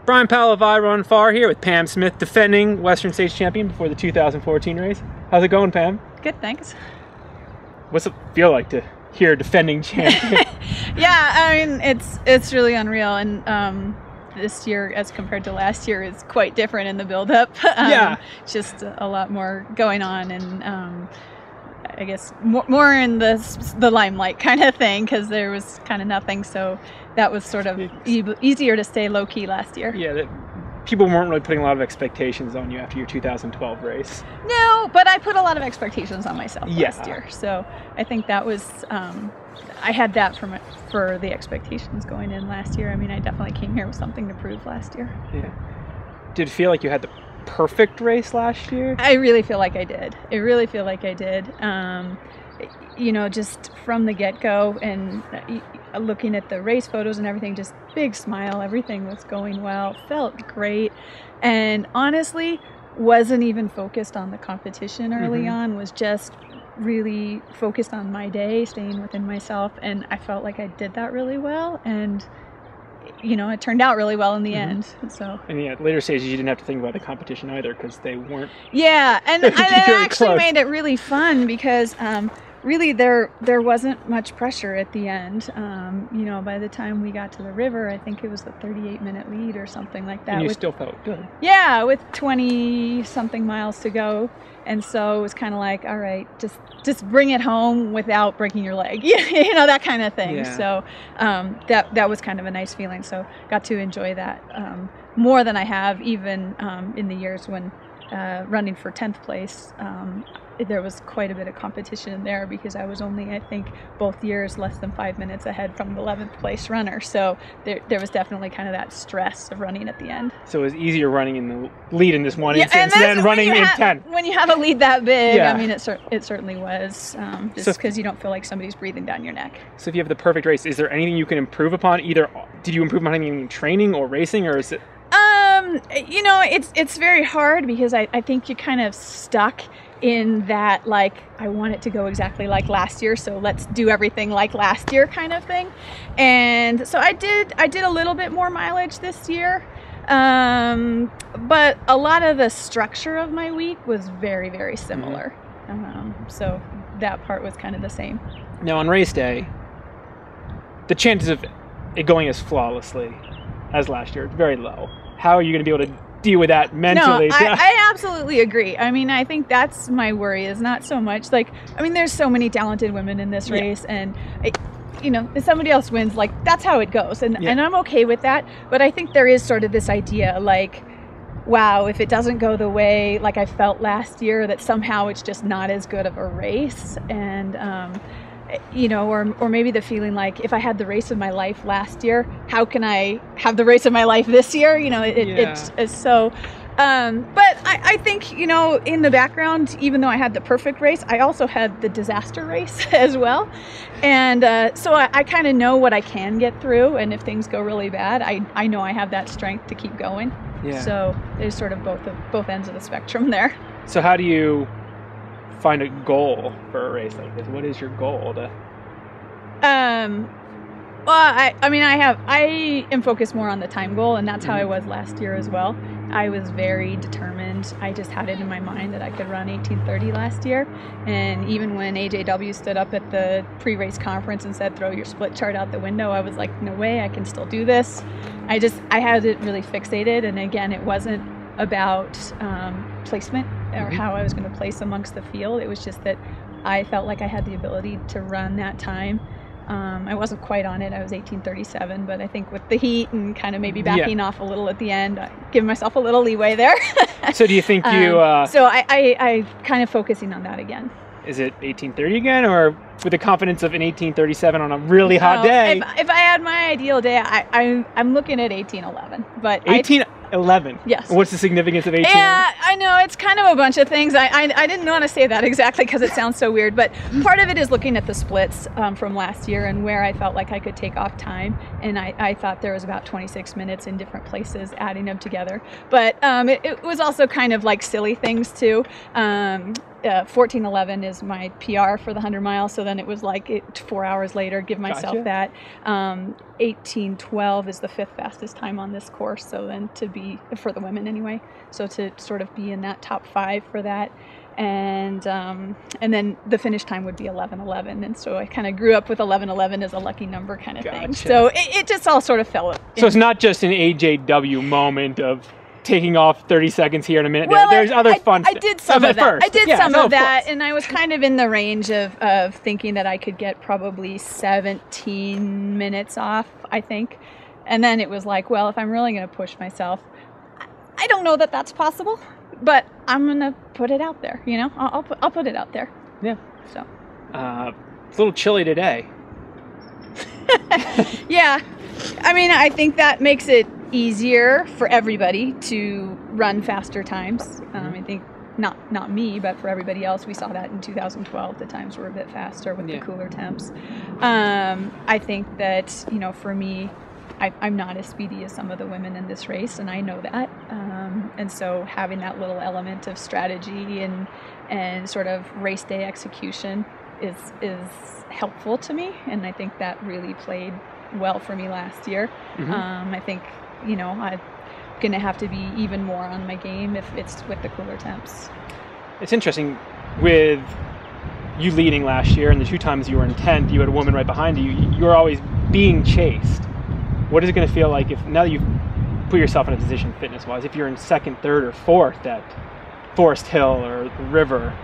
Brian Powell of I Run Far here with Pam Smith, defending Western States champion before the 2014 race. How's it going, Pam? Good, thanks. What's it feel like to hear defending champion? Yeah, I mean, it's really unreal, and this year as compared to last year is quite different in the build-up. Yeah. Just a lot more going on, and I guess more in the limelight kind of thing, because there was kind of nothing, so that was sort of easier to stay low-key last year. Yeah, people weren't really putting a lot of expectations on you after your 2012 race. No, but I put a lot of expectations on myself last year, so I think that was I had that for the expectations going in last year. I mean, I definitely came here with something to prove last year. Yeah. Did it feel like you had the perfect race last year? I really feel like I did. I really feel like I did. You know, just from the get-go, and looking at the race photos and everything, just big smile. Everything was going well. Felt great. And honestly, wasn't even focused on the competition early on. Was just really focused on my day, staying within myself. And I felt like I did that really well. And you know, it turned out really well in the end. So. And yeah, later stages you didn't have to think about the competition either, because they weren't. Yeah, and it actually close. Made it really fun, because really there wasn't much pressure at the end. You know, by the time we got to the river, I think it was a 38-minute lead or something like that. And you still felt good. Yeah, with 20-something miles to go. And so it was kind of like, all right, just bring it home without breaking your leg, you know, that kind of thing. Yeah. So that was kind of a nice feeling. So got to enjoy that more than I have even in the years when running for 10th place. There was quite a bit of competition in there, because I was only, I think, both years less than 5 minutes ahead from the 11th place runner. So there was definitely kind of that stress of running at the end. So it was easier running in the lead in this one instance than running in 10. When you have a lead that big, I mean, it certainly was, just because you don't feel like somebody's breathing down your neck. So if you have the perfect race, is there anything you can improve upon? Either did you improve on anything in training or racing, or is it? You know, it's very hard, because I think you're kind of stuck in that, like, I want it to go exactly like last year, so let's do everything like last year kind of thing. And so I did a little bit more mileage this year, but a lot of the structure of my week was very, very similar. So that part was kind of the same. Now on race day, the chances of it going as flawlessly as last year is very low. How are you going to be able to deal with that mentally? No, I absolutely agree. I mean, I think that's my worry, is not so much like, I mean, there's so many talented women in this race, and you know, if somebody else wins, like, that's how it goes, and I'm okay with that. But I think there is sort of this idea, like, wow, if it doesn't go the way like I felt last year, that somehow it's just not as good of a race. And you know, or maybe the feeling like, if I had the race of my life last year, how can I have the race of my life this year? You know, it's so. But I think, you know, in the background, even though I had the perfect race, I also had the disaster race as well. And so I kind of know what I can get through. And if things go really bad, I know I have that strength to keep going. Yeah. So there's sort of both ends of the spectrum there. So how do you find a goal for a race like this? What is your goal to? Well, I mean, I am focused more on the time goal, and that's how I was last year as well. I was very determined. I just had it in my mind that I could run 18:30 last year. And even when AJW stood up at the pre-race conference and said, throw your split chart out the window, I was like, no way, I can still do this. I had it really fixated. And again, it wasn't about placement or how I was going to place amongst the field. It was just that I felt like I had the ability to run that time. I wasn't quite on it. I was 18:37, but I think with the heat and kind of maybe backing off a little at the end, I give myself a little leeway there. So do you think you... So I kind of focusing on that again. Is it 18:30 again, or with the confidence of an 18:37 on a really hot day? If I had my ideal day, I'm looking at 18:11. But 18:11? Yes. What's the significance of 18:11? Yeah, I know. It's kind of a bunch of things. I didn't want to say that exactly because it sounds so weird, but part of it is looking at the splits from last year and where I felt like I could take off time. And I thought there was about 26 minutes in different places, adding them together. But it was also kind of like silly things too. 14:11 is my PR for the 100 miles. So then it was like 4 hours later, give myself that. 18:12 is the 5th fastest time on this course. So then to be, for the women anyway, so to sort of be in that top 5 for that. And then the finish time would be 11:11. And so I kind of grew up with 11:11 as a lucky number kind of thing. So it just all sort of fell in. So it's not just an AJW moment of taking off 30 seconds here in a minute. Well, There's other fun stuff. I did some of that. I did some of that, and I was kind of in the range of thinking that I could get probably 17 minutes off, I think. And then it was like, well, if I'm really going to push myself, I don't know that that's possible, but I'm going to put it out there, you know? I'll put it out there. Yeah. So. It's a little chilly today. Yeah. I mean, I think that makes it easier for everybody to run faster times. I think not me, but for everybody else. We saw that in 2012. The times were a bit faster with the cooler temps. I think that, you know, for me, I'm not as speedy as some of the women in this race, and I know that. And so having that little element of strategy and sort of race day execution is helpful to me, and I think that really played well for me last year. I think, you know, I'm going to have to be even more on my game if it's with the cooler temps. It's interesting, with you leading last year and the 2 times you were in 10th, you had a woman right behind you. You were always being chased. What is it going to feel like if, now that you've put yourself in a position fitness-wise, if you're in 2nd, 3rd, or 4th at Forest Hill or the river?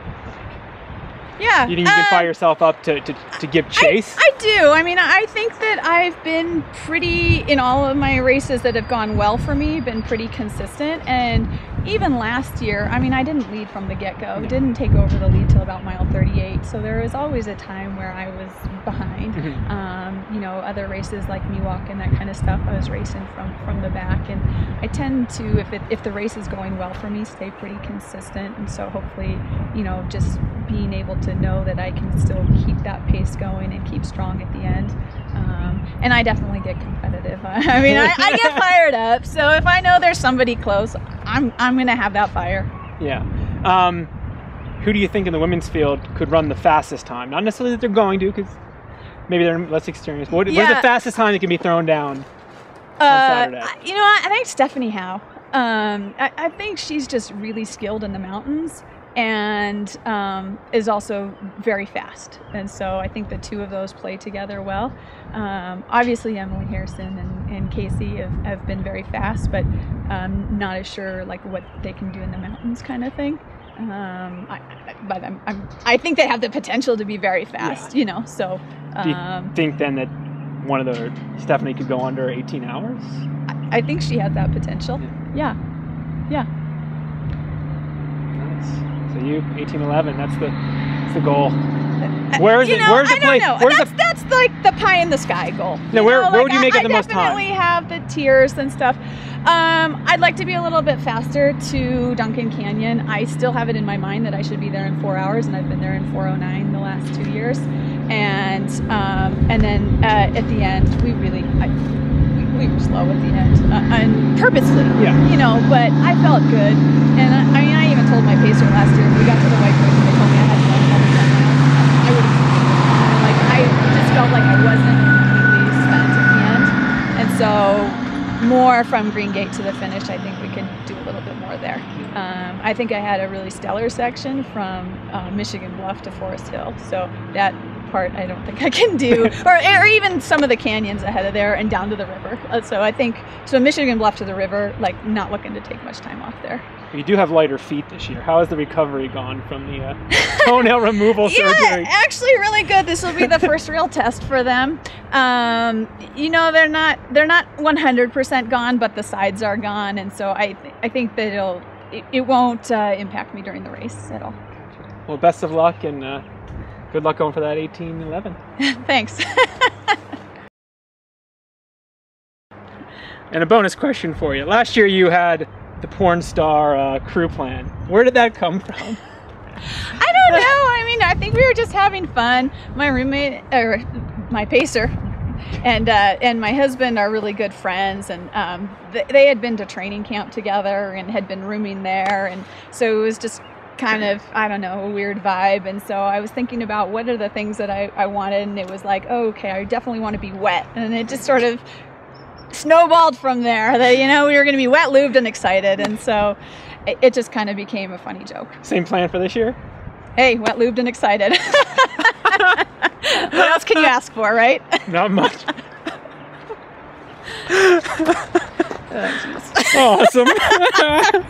Yeah. You think you can fire yourself up to give chase? I do. I mean, I think that I've been pretty, in all of my races that have gone well for me, been pretty consistent. And even last year, I mean, I didn't lead from the get-go. Didn't take over the lead till about mile 38. So there was always a time where I was behind. You know, other races like Miwok and that kind of stuff, I was racing from the back. And I tend to, if the race is going well for me, stay pretty consistent. And so hopefully, you know, just being able to know that I can still keep that pace going and keep strong at the end. And I definitely get competitive. I mean, I get fired up. So if I know there's somebody close, I'm going to have that fire. Yeah. Who do you think in the women's field could run the fastest time? Not necessarily that they're going to, because maybe they're less experienced. But what is the fastest time that can be thrown down on Saturday? You know what? I think Stephanie Howe. I think she's just really skilled in the mountains, and is also very fast. And so I think the two of those play together well. Obviously Emily Harrison and Casey have been very fast, but I'm not as sure like what they can do in the mountains kind of thing. But I think they have the potential to be very fast, you know, so. Do you think then that one of the, Stephanie could go under 18 hours? I think she has that potential. Yeah. Nice. So you, 18:11, that's the goal. Where is it? Where's the place? That's like the pie in the sky goal. Now, where would you make it the most time? I definitely have the tiers and stuff. I'd like to be a little bit faster to Duncan Canyon. I still have it in my mind that I should be there in 4 hours, and I've been there in 4:09 the last 2 years. And then at the end, we were slow at the end, and purposely, you know. But I felt good, and I mean, I even told my pacer last year, if we got to the white coast and they told me I had to run another 10 miles, I would have. Like, I just felt like I wasn't completely spent at the end, and so more from Green Gate to the finish, I think we could do a little bit more there. I think I had a really stellar section from Michigan Bluff to Forest Hill, so that part I don't think I can do, or even some of the canyons ahead of there and down to the river. So I think, so Michigan Bluff to the river, like not looking to take much time off there. You do have lighter feet this year. How has the recovery gone from the toenail removal surgery? Yeah, actually really good. This will be the first real test for them. You know, they're not 100% gone, but the sides are gone, and so I think that it won't impact me during the race at all. Well, best of luck, and good luck going for that 18:11. Thanks. And a bonus question for you. Last year you had the porn star crew plan. Where did that come from? I don't know. I mean, I think we were just having fun. My roommate, or my pacer, and my husband are really good friends, and they had been to training camp together and had been rooming there, and so it was just kind of, I don't know, a weird vibe. And so I was thinking about what are the things that I wanted, and it was like, oh, okay, I definitely want to be wet. And it just sort of snowballed from there that, you know, we were going to be wet, lubed, and excited. And so it just kind of became a funny joke. Same plan for this year? Hey, wet, lubed, and excited. What else can you ask for, right? Not much. Oh, Awesome.